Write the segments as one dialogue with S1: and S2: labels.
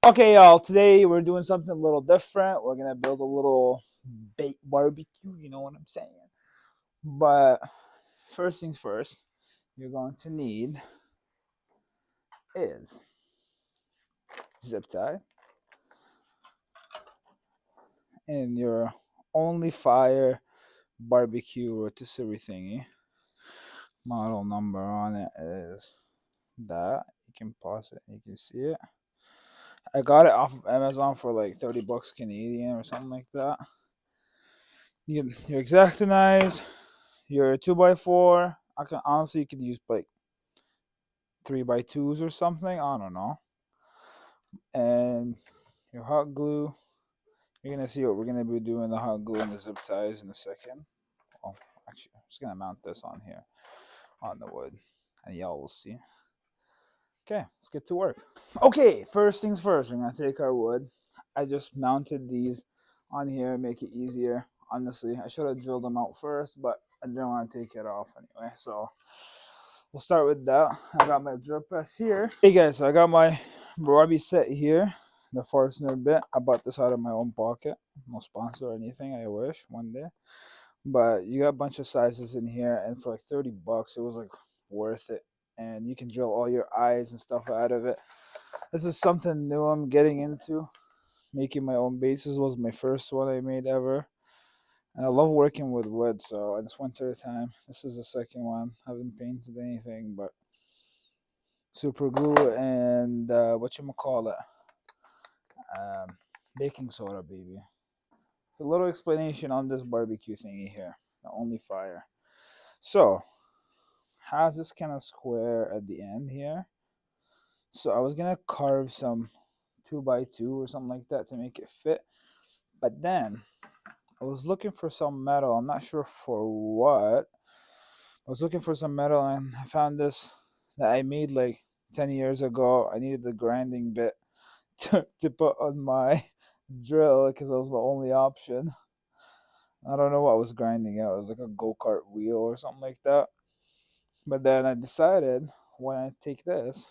S1: Okay, y'all, today we're doing something a little different. We're gonna build a little bait barbecue, you know what I'm saying? But first things first, you're going to need is zip tie and your only fire barbecue rotisserie thingy. Model number on it is that. You can pause it and you can see it. I got it off of Amazon for like 30 bucks Canadian or something like that. Your X-Acto knives, your 2x4. I can honestly you could use like 3x2s or something. I don't know. And your hot glue. You're gonna see what we're gonna be doing the hot glue and the zip ties in a second. Oh, actually, I'm just gonna mount this on here on the wood, and y'all will see. Okay, let's get to work. Okay, first things first. We're gonna take our wood. I just mounted these on here, make it easier. Honestly, I should have drilled them out first, but I didn't want to take it off anyway. So we'll start with that. I got my drill press here. Hey guys, so I got my Robbie set here, the Forstner bit. I bought this out of my own pocket. No sponsor or anything. I wish one day. But you got a bunch of sizes in here, and for like 30 bucks, it was like worth it. And you can drill all your eyes and stuff out of it. This is something new I'm getting into. Making my own bases was my first one I made ever. And I love working with wood, so it's winter time. This is the second one. I haven't painted anything, but super glue and what you call it, um, baking soda, baby. A little explanation on this barbecue thingy here, the only fire. So has this kind of square at the end here. So I was gonna carve some 2x2 or something like that to make it fit, but then I was looking for some metal. I'm not sure for what. I was looking for some metal and I found this that I made like 10 years ago. I needed the grinding bit to put on my drill because that was my only option. I don't know what I was grinding out. It was like a go kart wheel or something like that. But then I decided, why not take this,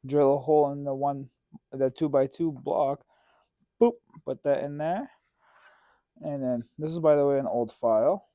S1: drill a hole in the 2x2 block, boop, put that in there. And then this is, by the way, an old file.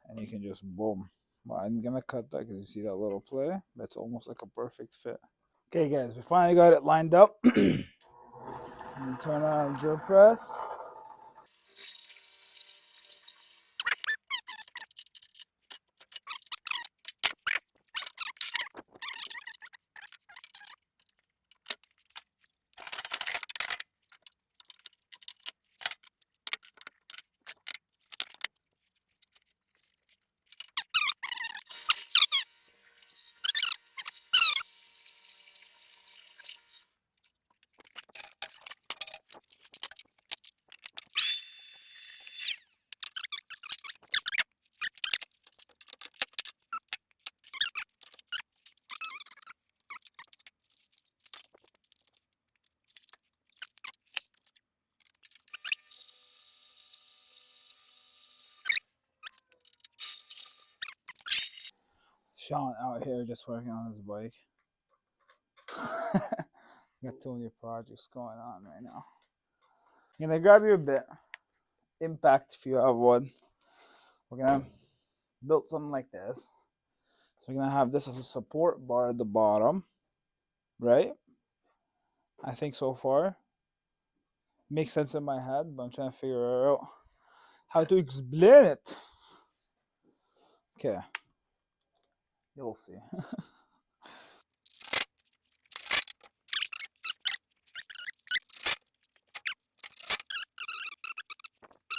S1: And you can just boom. Well, I'm gonna cut that because you see that little play. That's almost like a perfect fit. Okay, guys, we finally got it lined up. Turn on drill press. Sean out here just working on his bike. Got too many projects going on right now. You're gonna grab your bit, impact if you have one. We're gonna build something like this. So we're gonna have this as a support bar at the bottom, right? I think so far. Makes sense in my head, but I'm trying to figure out how to explain it. Okay, you'll see.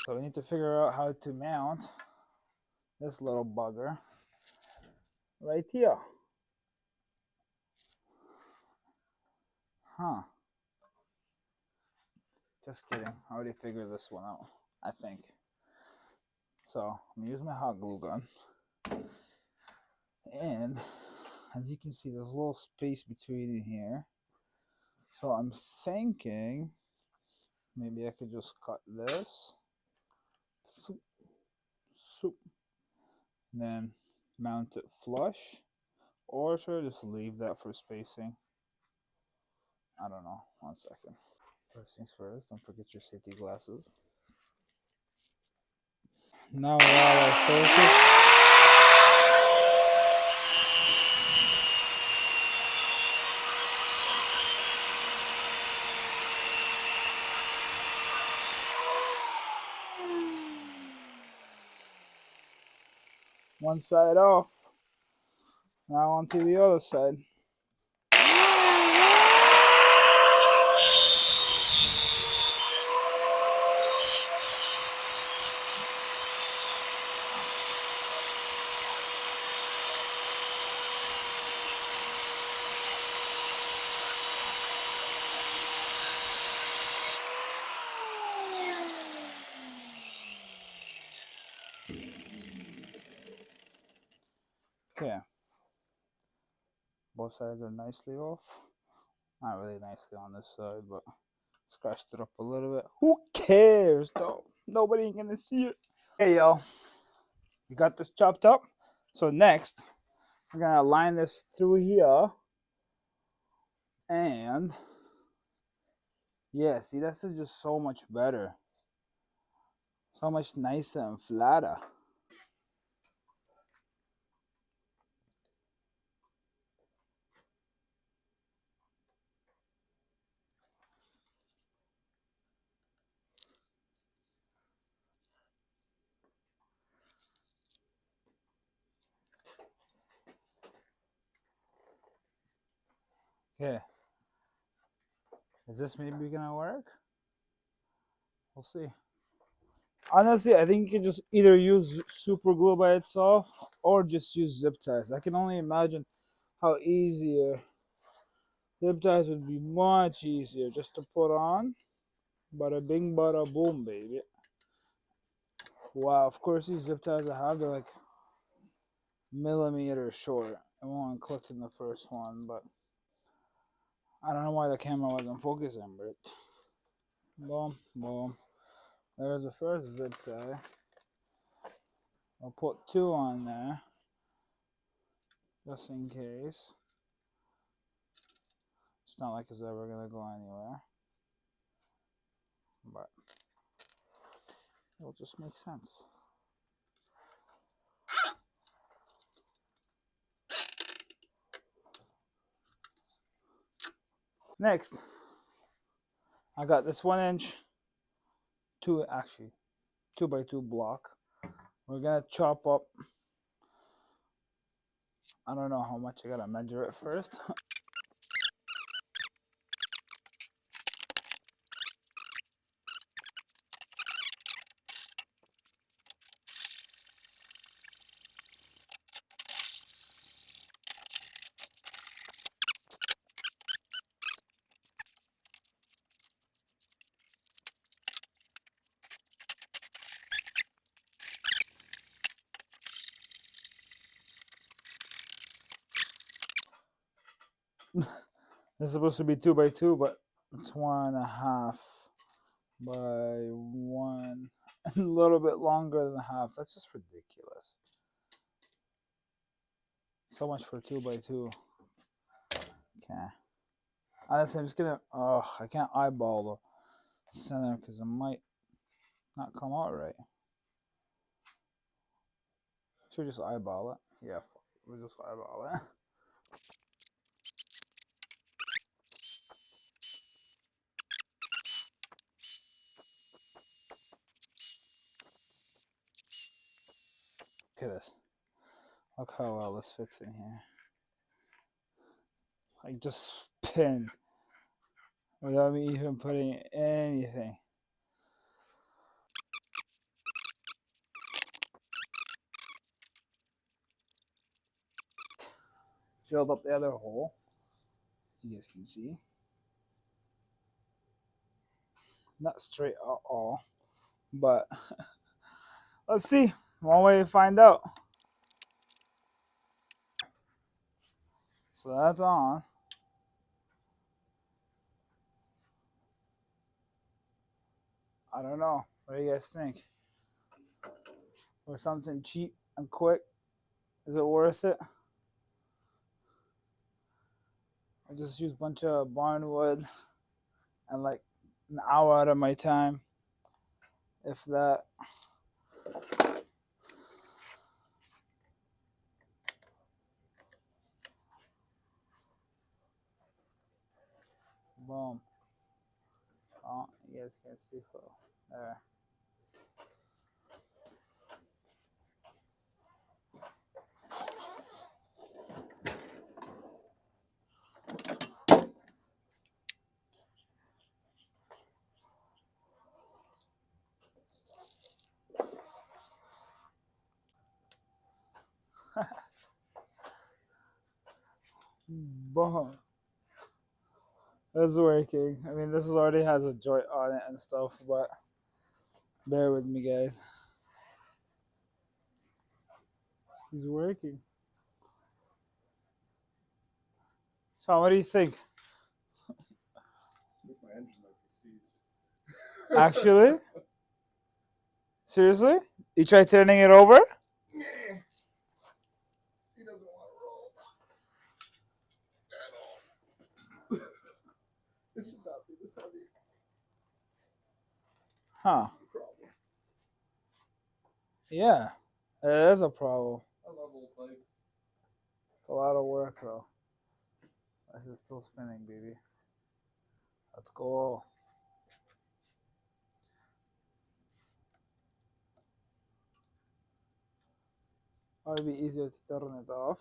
S1: So we need to figure out how to mount this little bugger right here. Huh. Just kidding. I already figured this one out, I think. So I'm gonna use my hot glue gun. And as you can see, there's a little space between in here. So I'm thinking maybe I could just cut this. Soup, soup. And then mount it flush. Or should I just leave that for spacing? I don't know. 1 second. First things first, don't forget your safety glasses. Now while I focus, one side off. Now onto the other side. Okay. Both sides are nicely off. Not really nicely on this side, but scratched it up a little bit. Who cares though? Nobody ain't gonna see it. Okay, y'all. We got this chopped up. So next, we're gonna line this through here. And yeah, see, this is just so much better. So much nicer and flatter. Okay. Is this maybe gonna work? We'll see. Honestly, I think you can just either use super glue by itself or just use zip ties. I can only imagine how easier zip ties would be, much easier just to put on. Bada bing, bada boom, baby. Wow, of course these zip ties I have, they're like millimeters short. I won't click in the first one, but I don't know why the camera wasn't focusing, but boom, boom. There's the first zip tie. I'll put two on there, just in case. It's not like it's ever gonna go anywhere, but it'll just make sense. Next, I got this 1 inch, two actually 2x2 block. We're gonna chop up. I don't know how much I gotta measure it first. It's supposed to be 2x2, but it's 1.5 by 1, a little bit longer than half. That's just ridiculous. So much for 2x2. Okay. Honestly, I'm just gonna. Oh, I can't eyeball the center because it might not come out right. Should we just eyeball it? Yeah, we'll just eyeball it. Look at this. Look how well this fits in here. Like just spin without me even putting anything. Filled up the other hole. You guys can see. Not straight at all, but let's see. One way to find out. So that's on. I don't know. What do you guys think? For something cheap and quick, is it worth it? I just use a bunch of barn wood and like an hour out of my time, if that. Boom. Oh, you guys can't see for there. Boom. It's working. I mean, this already has a joint on it and stuff, but bear with me, guys. He's working. Sean, what do you think?
S2: I think my engine might be seized.
S1: Actually? Seriously? You try turning it over?
S2: He doesn't want to roll at all. It should not be this heavy.
S1: Huh.
S2: This is a problem.
S1: Yeah. It is a problem.
S2: I love old bikes.
S1: It's a lot of work, though. This is still spinning, baby. Let's go. Probably be easier to turn it off.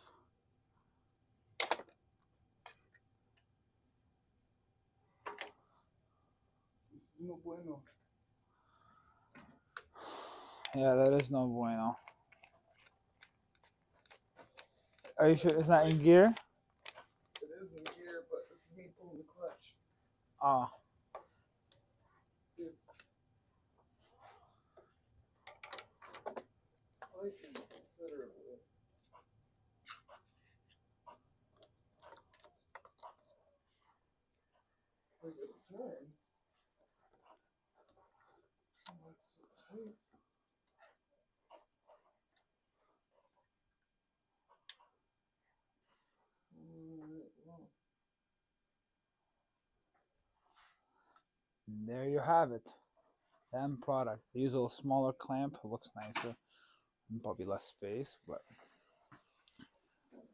S2: This is no bueno.
S1: Yeah, that is no bueno. Are you sure it's not in gear?
S2: It is in gear, but this is me pulling the clutch.
S1: Ah.
S2: It's fighting considerably. I get a turn. Oh, it's so tight.
S1: And there you have it. The end product. They use a little smaller clamp. It looks nicer. And probably less space, but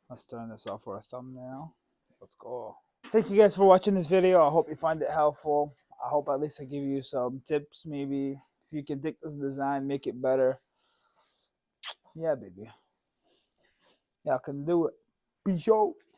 S1: let's turn this off for a thumbnail. Let's go. Thank you guys for watching this video. I hope you find it helpful. I hope at least I give you some tips, maybe. If you can take this design, make it better. Yeah, baby. Yeah, I can do it. Peace out.